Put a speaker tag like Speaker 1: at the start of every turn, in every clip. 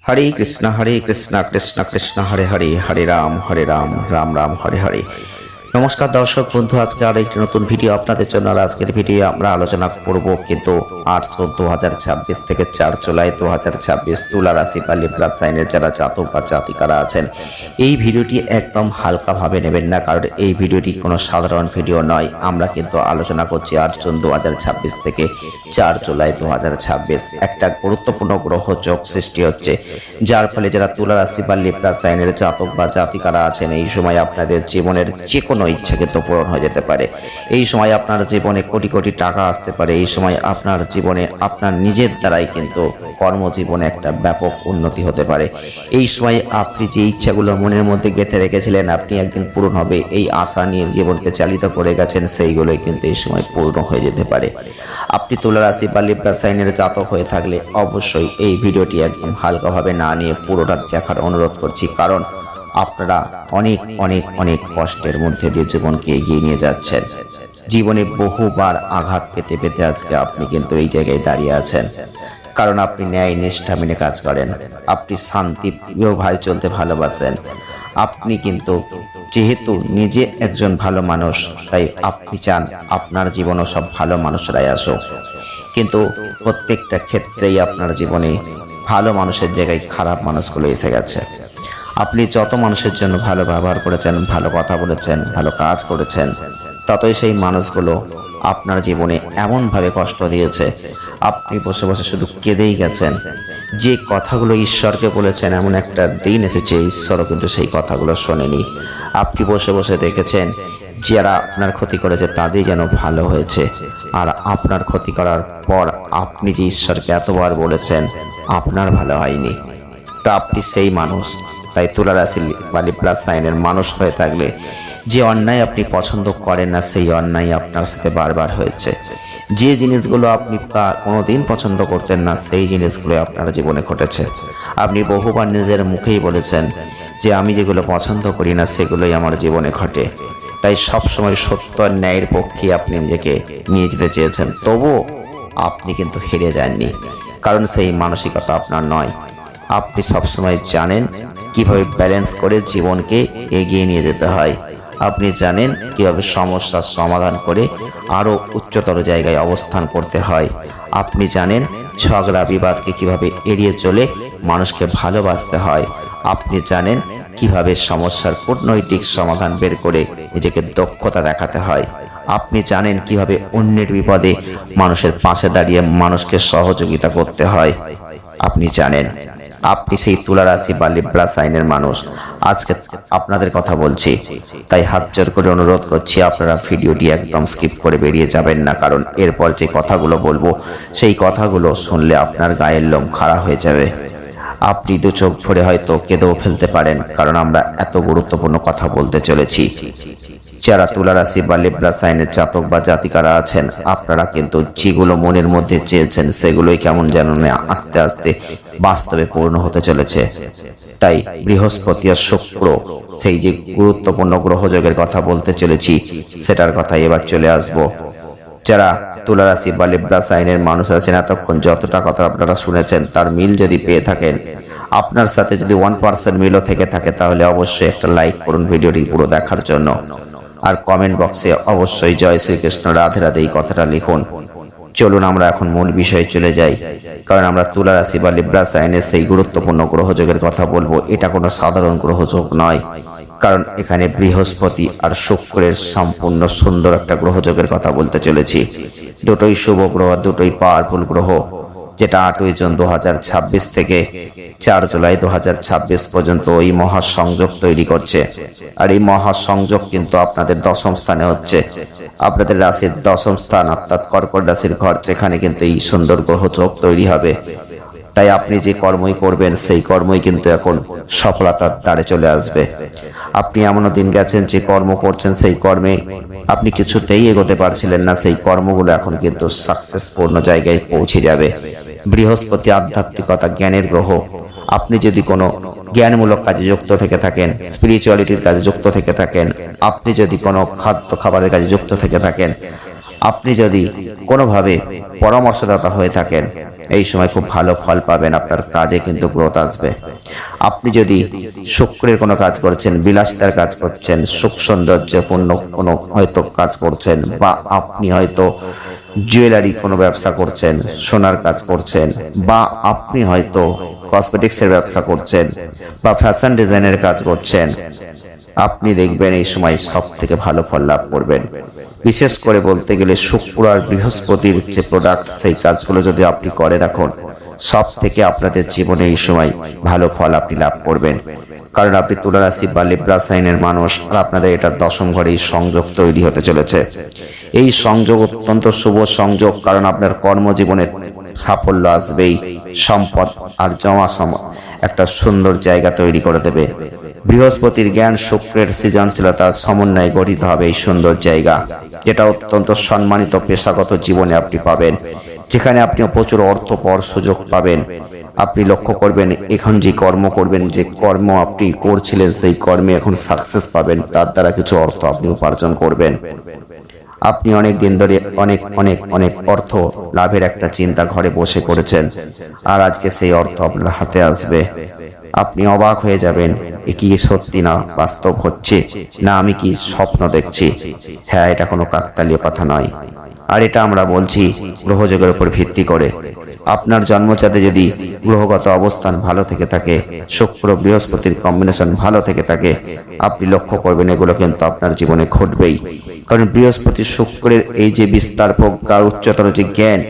Speaker 1: হরে কৃষ্ণ কৃষ্ণ কৃষ্ণ হরে হরে, হরে রাম রাম রাম হরে হরে। নমস্কার দর্শক বন্ধু, আজকে আরো একটি নতুন ভিডিও আপনাদের জন্য। আর আজকের ভিডিও আমরা আলোচনা করব কিন্তু 8/4/2026 থেকে 4 জুলাই 2026 তুলা রাশি বা লিব্রা সাইনের যারা জাতক বা জাতিকারা আছেন, এই ভিডিওটি একদম হালকাভাবে নেবেন না, কারণ এই ভিডিওটি কোনো সাধারণ ভিডিও নয়। আমরা কিন্তু আলোচনা করছি 8 জুন 2026 থেকে 4 জুলাই 2026 একটা গুরুত্বপূর্ণ গ্রহ যোগ সৃষ্টি হচ্ছে, যার ফলে যারা তুলা রাশি বা লিব্রা সাইনের জাতক বা জাতিকারা আছেন, এই সময় আপনাদের জীবনের যে কোনো ইচ্ছা কিন্তু পূরণ হয়ে যেতে পারে। এই সময় আপনার জীবনে কোটি কোটি টাকা আসতে পারে। এই সময় আপনার জীবনে আপনার নিজের দ্বারাই কিন্তু কর্মজীবনে একটা ব্যাপক উন্নতি হতে পারে। এই সময় আপনি যে ইচ্ছাগুলো মনের মধ্যে গেঁথে রেখেছিলেন আপনি একদিন পূরণ হবে, এই আশা নিয়ে জীবনকে চালিত করে গেছেন, সেইগুলোই কিন্তু এই সময় পূর্ণ হয়ে যেতে পারে। আপনি তুলা রাশি বা লিব্রা সাইনের জাতক হয়ে থাকলে অবশ্যই এই ভিডিওটি একদম হালকাভাবে না নিয়ে পুরোটা দেখার অনুরোধ করছি, কারণ আপনারা অনেক অনেক অনেক কষ্টের মধ্যে দিয়ে জীবনকে এগিয়ে নিয়ে যাচ্ছেন। জীবনে বহুবার আঘাত পেতে পেতে আজকে আপনি কিন্তু এই জায়গায় দাঁড়িয়ে আছেন, কারণ আপনি ন্যায় নিষ্ঠা মেনে কাজ করেন, আপনি শান্তি ভাই চলতে ভালোবাসেন। আপনি কিন্তু যেহেতু নিজে একজন ভালো মানুষ, তাই আপনি চান আপনার জীবনও সব ভালো মানুষরাই আসুক, কিন্তু প্রত্যেকটা ক্ষেত্রেই আপনার জীবনে ভালো মানুষের জায়গায় খারাপ মানুষগুলো এসে গেছে। আপনি যত মানুষের জন্য ভালো ব্যবহার করেছেন, ভালো কথা বলেছেন, ভালো কাজ করেছেন, ততই সেই মানুষগুলো আপনার জীবনে এমনভাবে কষ্ট দিয়েছে, আপনি বসে বসে শুধু কেঁদেই গেছেন। যে কথাগুলো ঈশ্বরকে বলেছেন, এমন একটা দিন এসেছে ঈশ্বরও কিন্তু সেই কথাগুলো শোনেনি। আপনি বসে বসে দেখেছেন যারা আপনার ক্ষতি করেছে তাদের যেন ভালো হয়েছে, আর আপনার ক্ষতি করার পর আপনি যে ঈশ্বরকে এতবার বলেছেন আপনার ভালো হয়নি। তা আপনি সেই মানুষ। তাই তুলা রাশি বা লিব্রা সাইনের মানুষ হয়ে থাকলে যে অন্যায় আপনি পছন্দ করেন না, সেই অন্যায় আপনার সাথে বারবার হয়েছে। যে জিনিসগুলো আপনি কোনোদিন পছন্দ করতেন না, সেই জিনিসগুলো আপনার জীবনে ঘটেছে। আপনি বহুবার নিজের মুখেই বলেছেন যে আমি যেগুলো পছন্দ করি না সেগুলোই আমার জীবনে ঘটে। তাই সবসময় সত্য আর ন্যায়ের পক্ষে আপনি নিজেকে নিয়ে যেতে চেয়েছেন, তবুও আপনি কিন্তু হেরে যাননি, কারণ সেই মানসিকতা আপনার নয়। আপনি সবসময় জানেন কিভাবে ব্যালেন্স করে জীবনকে এগিয়ে নিয়ে যেতে হয়। আপনি জানেন কিভাবে সমস্যার সমাধান করে আরও উচ্চতর জায়গায় অবস্থান করতে হয়। আপনি জানেন ঝগড়া বিবাদকে কিভাবে এড়িয়ে চলে মানুষকে ভালোবাসতে হয়। আপনি জানেন কিভাবে সমস্যার কূটনৈতিক সমাধান বের করে নিজেকে দক্ষতা দেখাতে হয়। আপনি জানেন কিভাবে অন্যের বিপদে মানুষের পাশে দাঁড়িয়ে মানুষকে সহযোগিতা করতে হয়। আপনি জানেন আপনি সেই তুলা রাশি বা লিব্রা সাইনের মানুষ। আজকে আপনাদের কথা বলছি, তাই হাত জোর করে অনুরোধ করছি আপনারা ভিডিওটি একদম স্কিপ করে বেরিয়ে যাবেন না, কারণ এরপর যে কথাগুলো বলবো সেই কথাগুলো শুনলে আপনার গায়ের লোম খাড়া হয়ে যাবে। আপনি দু চোখ ভরে হয়তো কেঁদেও ফেলতে পারেন, কারণ আমরা এত গুরুত্বপূর্ণ কথা বলতে চলেছি। যারা তুলা রাশি বা লিব্রা সাইনের জাতক বা জাতিকারা আছেন, আপনারা কিন্তু যেগুলো মনের মধ্যে চেয়েছেন সেগুলোই কেমন যেন আস্তে আস্তে বাস্তবে পূর্ণ হতে চলেছে। তাই বৃহস্পতি আর শুক্র, সেই যে গুরুত্বপূর্ণ গ্রহযোগের কথা বলতে চলেছি, সেটার কথা এবার চলে আসব। যারা তুলা রাশি বা লিব্রা সাইনের মানুষ আছেন, এতক্ষণ যতটা কথা আপনারা শুনেছেন তার মিল যদি পেয়ে থাকেন, আপনার সাথে যদি 1% মিলও থেকে থাকে, তাহলে অবশ্যই একটা লাইক করুন ভিডিওটি পুরো দেখার জন্য, আর কমেন্ট বক্সে অবশ্যই জয় শ্রীকৃষ্ণ রাধে রাধে এই কথাটা লিখুন। চলুন আমরা এখন মূল বিষয়ে চলে যাই, কারণ আমরা তুলা রাশি বা লিব্রা সাইনের সেই গুরুত্বপূর্ণ গ্রহযোগের কথা বলবো। এটা কোনো সাধারণ গ্রহযোগ নয়, কারণ এখানে বৃহস্পতি আর শুক্রের সম্পূর্ণ সুন্দর একটা গ্রহযোগের কথা বলতে চলেছি। দুটোই শুভ গ্রহ, দুটোই পাওয়ারফুল গ্রহ, যেটা 8 জুন 2026 থেকে 4 জুলাই 2026 পর্যন্ত এই মহাসংযোগ তৈরি করছে। আর এই মহাসংযোগ কিন্তু আপনাদের দশম স্থানে হচ্ছে, আপনাদের রাশির দশম স্থান, অর্থাৎ কর্কট রাশির ঘর, যেখানে কিন্তু এই সুন্দর গ্রহযোগ তৈরি হবে। তাই আপনি যে কর্মই করবেন সেই কর্মই কিন্তু এখন সফলতার দ্বারে চলে আসবে। আপনি এমনও দিন গেছেন যে কর্ম করছেন, সেই কর্মে আপনি কিছুতেই এগোতে পারছিলেন না, সেই কর্মগুলো এখন কিন্তু সাকসেসপূর্ণ জায়গায় পৌঁছে যাবে। বৃহস্পতি আধ্যাত্মিকতা, জ্ঞানের গ্রহ। আপনি যদি কোনো জ্ঞানমূলক কাজে যুক্ত থেকে থাকেন, স্পিরিচুয়ালিটির কাজে যুক্ত থেকে থাকেন, আপনি যদি কোনো খাবারের কাজে যুক্ত থেকে থাকেন, আপনি যদি কোনোভাবে পরামর্শদাতা হয়ে থাকেন, এই সময় খুব ভালো ফল পাবেন, আপনার কাজে কিন্তু গ্রোথ আসবে। আপনি যদি শুক্রের কোনো কাজ করছেন, বিলাসিতার কাজ করছেন, সুখ সৌন্দর্যপূর্ণ কোনো হয়তো কাজ করছেন, বা আপনি হয়তো জুয়েলারি কোনো ব্যবসা করছেন, সোনার কাজ করছেন, বা আপনি হয়তো কসমেটিক্সের ব্যবসা করছেন বা ফ্যাশন ডিজাইনের কাজ করছেন, আপনি দেখবেন এই সময় সব থেকে ভালো ফল লাভ করবেন। বিশেষ করে বলতে গেলে শুক্র আর বৃহস্পতির যে প্রোডাক্ট, সেই কাজগুলো যদি আপনি করে রাখুন, সব থেকে আপনাদের জীবনে এই সময় ভালো ফল আপনি লাভ করবেন। কারণ আপনি তুলা রাশি বা লিব্রা সাইনের মানুষ, আর আপনাদের এটা দশম ঘরে এই সংযোগ তৈরি হতে চলেছে। এই সংযোগ অত্যন্ত শুভ সংযোগ, কারণ আপনার কর্মজীবনে সাফল্য আসবেই, সম্পদ আর জমা একটা সুন্দর জায়গা তৈরি করে দেবে। বৃহস্পতির জ্ঞান, শুক্রের সৃজনশীলতার সমন্বয়ে গঠিত হবে এই সুন্দর জায়গা, যেটা অত্যন্ত সম্মানিত পেশাগত জীবনে আপনি পাবেন, যেখানে আপনি প্রচুর অর্থ পাওয়ার সুযোগ পাবেন। আপনি লক্ষ্য করবেন, এখন যে কর্ম করবেন, যে কর্ম আপনি করছিলেন, সেই কর্মে এখন সাকসেস পাবেন, তার দ্বারা কিছু অর্থ আপনি উপার্জন করবেন। আপনি অনেক দিন ধরে অনেক অনেক অনেক অর্থ লাভের একটা চিন্তা ঘরে বসে করেছেন, আর আজকে সেই অর্থ আপনার হাতে আসবে। আপনি অবাক হয়ে যাবেন, এ কি সত্যি না বাস্তব হচ্ছে, না আমি কি স্বপ্ন দেখছি? হ্যাঁ, এটা কোনো কাকতালীয় কথা নয়, আর এটা আমরা বলছি গ্রহযোগের উপর ভিত্তি করে। আপনার জন্মচাঁদে যদি গ্রহগত অবস্থান ভালো থেকে থাকে, শুক্র বৃহস্পতির কম্বিনেশন ভালো থেকে থাকে, আপনি লক্ষ্য করবেন এগুলো কিন্তু আপনার জীবনে ঘটবেই। কারণ বৃহস্পতি শুক্রের এই যে বিস্তার প্রজ্ঞা, উচ্চতর যে জ্ঞান,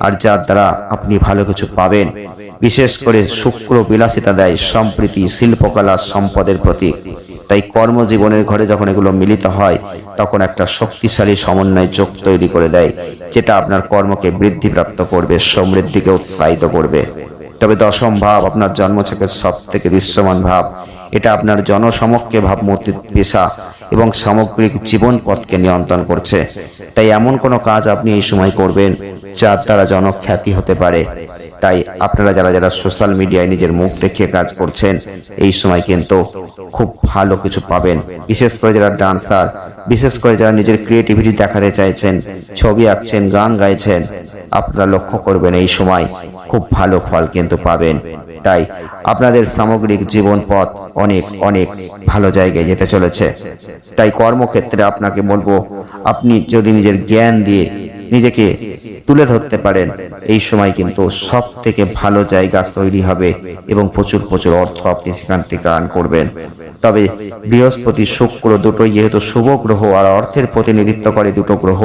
Speaker 1: আর যার দ্বারা আপনি ভালো কিছু পাবেন। বিশেষ করে শুক্র বিলাসিতা দেয়, সম্প্রীতি, শিল্পকলা, সম্পদের প্রতীক। তাই কর্মজীবনের ঘরে যখন এগুলো মিলিত হয়, তখন একটা শক্তিশালী সমন্বয় যোগ তৈরি করে দেয়, যেটা আপনার কর্মকে বৃদ্ধিপ্রাপ্ত করবে, সমৃদ্ধিকে উৎসাহিত করবে। তবে দশম ভাব আপনার জন্মছকের সব থেকে দৃশ্যমান ভাব, এটা আপনার জনসমক্ষে ভাবমূর্তি, পেশা এবং সামগ্রিক জীবন পথকে নিয়ন্ত্রণ করছে। তাই এমন কোনো কাজ আপনি এই সময় করবেন যার দ্বারা জনখ্যাতি হতে পারে। তাই আপনারা যারা যারা সোশ্যাল মিডিয়ায় নিজের মুখ দেখিয়ে কাজ করছেন, এই সময় কিন্তু খুব ভালো কিছু পাবেন। বিশেষ করে যারা ডান্সার, বিশেষ করে যারা নিজের ক্রিয়েটিভিটি দেখাতে চাইছেন, ছবি আঁকছেন, গান গাইছেন, আপনারা লক্ষ্য করবেন এই সময় খুব ভালো ফল কিন্তু পাবেন। তাই আপনাদের সামগ্রিক জীবন পথ অনেক অনেক ভালো জায়গায় যেতে চলেছে। তাই কর্মক্ষেত্রে আপনাকে বলবো, আপনি যদি নিজের জ্ঞান দিয়ে নিজেকে তুলে ধরতে পারেন, এই সময় কিন্তু সব থেকে ভালো জায়গা তৈরি হবে এবং প্রচুর প্রচুর অর্থ আপনি সেখান থেকে আর্ন করবেন। তবে বৃহস্পতি শুক্র দুটোই যেহেতু শুভ গ্রহ আর অর্থের প্রতিনিধিত্ব করে দুটো গ্রহ,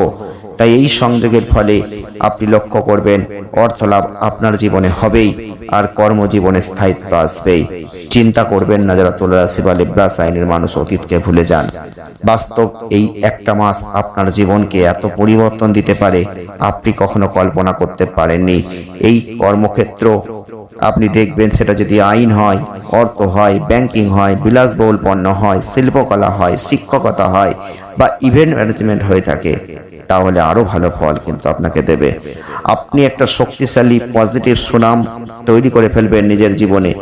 Speaker 1: তাই এই সংযোগের ফলে আপনি লক্ষ্য করবেন অর্থ লাভ আপনার জীবনে হবেই, আর কর্মজীবনে স্থায়িত্ব আসবেই। চিন্তা করবেন না যারা তুলা রাশি বা লিব্রা সাইনের মানুষ অতীতকে ভুলে যান। বাস্তব এই একটা মাস আপনার জীবনকে এত পরিবর্তন দিতে পারে, আপনি কখনো কল্পনা করতে পারেননি। এই কর্মক্ষেত্র আপনি দেখবেন, সেটা যদি আইন হয়, অর্থ হয়, ব্যাংকিং হয়, বিলাসবহুল পণ্য হয়, শিল্পকলা হয়, শিক্ষকতা হয়, বা ইভেন্ট ম্যানেজমেন্ট হয়ে থাকে, তাহলে আরো ভালো ফল কিন্তু আপনাকে দেবে। আপনি একটা শক্তিশালী পজিটিভ সুনাম তৈরি করে ফেলবেন নিজের জীবনে,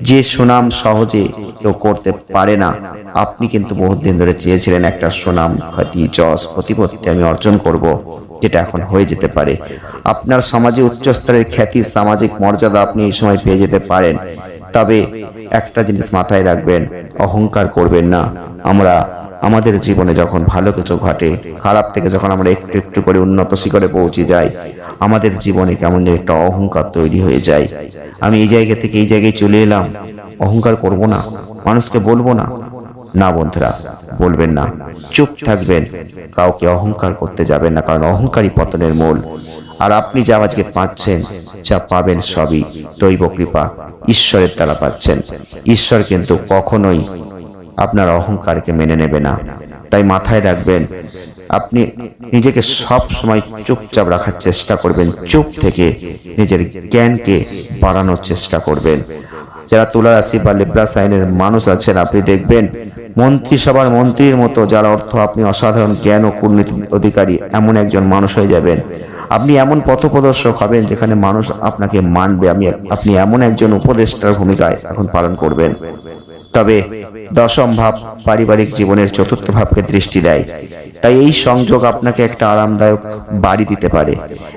Speaker 1: যে সুনাম সহজে কেউ করতে পারে না। আপনি কিন্তু বহুত দিন ধরে চেয়েছিলেন একটা সুনাম, খ্যাতি, যশ, প্রতিপত্তি আমি অর্জন করব, যেটা এখন হয়ে যেতে পারে। আপনার সমাজে উচ্চস্তরের খ্যাতি, সামাজিক মর্যাদা আপনি এই সময় পেয়ে যেতে পারেন। তবে একটা জিনিস মাথায় রাখবেন, অহংকার করবেন না। আমরা আমাদের জীবনে যখন ভালো কিছু ঘটে, খারাপ থেকে যখন আমরা একটু একটু করে উন্নত শিখরে পৌঁছে যাই, আমাদের জীবনে কেমন যেন একটা অহংকার তৈরি হয়ে যায়। আমি এই জায়গা থেকে এই জায়গায় চলে এলাম, অহংকার করব না, মানুষকে বলবো না। না বন্ধুরা, বলবেন না, চুপ থাকবেন, কাউকে অহংকার করতে যাবেন না, কারণ অহংকারী পতনের মূল। আর আপনি যা আজকে পাচ্ছেন, যা পাবেন, সবই দৈব কৃপা, ঈশ্বরের দ্বারা পাচ্ছেন। ঈশ্বর কিন্তু কখনোই আপনার অহংকারকে মেনে নেবে না। তাই মাথায় রাখবেন, আপনি নিজেকে সব সময় চুপচাপ রাখার চেষ্টা করবেন, চুপ থেকে নিজের জ্ঞানকে বাড়ানোর চেষ্টা করবেন। যারা তুলা রাশি বা লিব্রা সাইনের মানুষ আছেন, আপনি দেখবেন মন্ত্রিসভার মন্ত্রীর মতো যার অর্থ, আপনি অসাধারণ জ্ঞান ও কূটনীতির অধিকারী এমন একজন মানুষ হয়ে যাবেন। আপনি এমন পথপ্রদর্শক হবেন যেখানে মানুষ আপনাকে মানবে। আপনি এমন একজন উপদেষ্টার ভূমিকায় এখন পালন করবেন। তবে দশম ভাব পারিবারিক জীবনের চতুর্থ ভাবকে দৃষ্টি দেয়। তাই এই সংযোগ আপনাকে একটা আরামদায়ক বাড়ি দিতে পারে,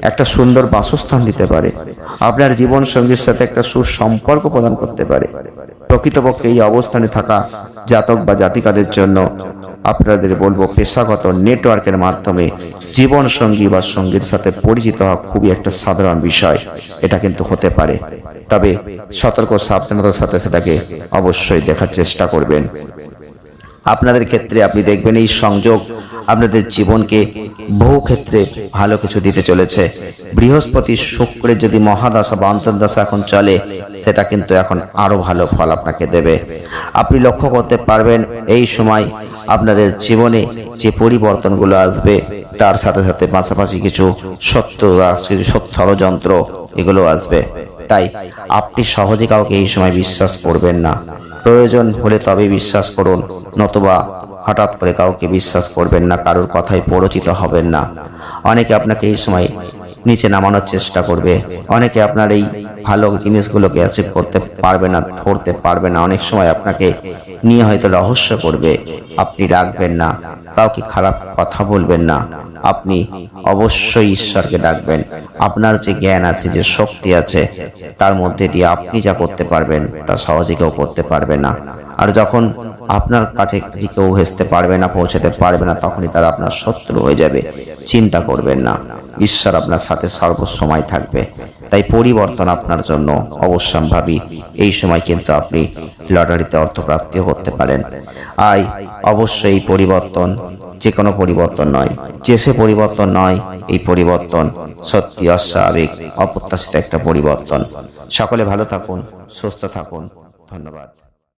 Speaker 1: একটা সুন্দর বাসস্থান দিতে পারে। আপনার জীবন সঙ্গীর সাথে একটা সুসম্পর্ক প্রদান করতে পারে। প্রকৃতপক্ষে এই অবস্থানে থাকা জাতক বা জাতিকাদের জন্য আপনাদের বলবো পেশাগত নেটওয়ার্কের মাধ্যমে জীবন সঙ্গী বা সঙ্গীর সাথে পরিচিত হওয়া খুবই একটা সাধারণ বিষয়। এটা কিন্তু হতে পারে, তবে সতর্ক সাবধানতার সাথে সেটাকে অবশ্যই দেখার চেষ্টা করবেন। আপনাদের ক্ষেত্রে আপনি দেখবেন এই সংযোগ আপনাদের জীবনকে বহু ক্ষেত্রে ভালো কিছু দিতে চলেছে। বৃহস্পতি শুক্রের যদি মহাদশা বা অন্তর্দশা এখন চলে, সেটা কিন্তু এখন আরো ভালো ফল আপনাকে দেবে। আপনি লক্ষ্য করতে পারবেন এই সময় আপনাদের জীবনে যে পরিবর্তনগুলো আসবে, তার সাথে সাথে পাশাপাশি কিছু ষড়যন্ত্র এগুলো আসবে। তাই আপনি সহজে কাউকে এই সময় বিশ্বাস করবেন না। প্রয়োজন হলে তবে বিশ্বাস করুন, নতুবা হঠাৎ করে কাউকে বিশ্বাস করবেন না, কারোর কথায় পরিচিত হবেন না। অনেকে আপনাকে এই সময় নিচে নামানোর চেষ্টা করবে, অনেকে আপনার এই ভালো জিনিসগুলোকে অ্যাচিভ করতে পারবে না, ধরতে পারবে না। অনেক সময় আপনাকে নিয়ে হয়তো রহস্য করবে। আপনি রাখবেন না, কাউকে খারাপ কথা বলবেন না। আপনি অবশ্যই ঈশ্বরকে ডাকবেন। আপনার যে জ্ঞান আছে, যে শক্তি আছে, তার মধ্যে দিয়ে আপনি যা করতে পারবেন তা সহজে কেউ করতে পারবে না। আর যখন আপনার কাছে কেউ ঘেঁষতে পারবে না, পৌঁছাতে পারবে না, তখনই তারা আপনার শত্রু হয়ে যাবে। চিন্তা করবেন না, ঈশ্বর আপনার সাথে সর্বসময় থাকবে। তাই পরিবর্তন আপনার জন্য অবশ্যম্ভাবী। এই সময় কিন্তু আপনি লটারিতে অর্থপ্রাপ্তিও করতে পারেন। অবশ্যই এই পরিবর্তন যে কোনো পরিবর্তন নয়, যে সে পরিবর্তন নয়, এই পরিবর্তন সত্যি অস্বাভাবিক, অপ্রত্যাশিত একটা পরিবর্তন। সকলে ভালো থাকুন, সুস্থ থাকুন। ধন্যবাদ।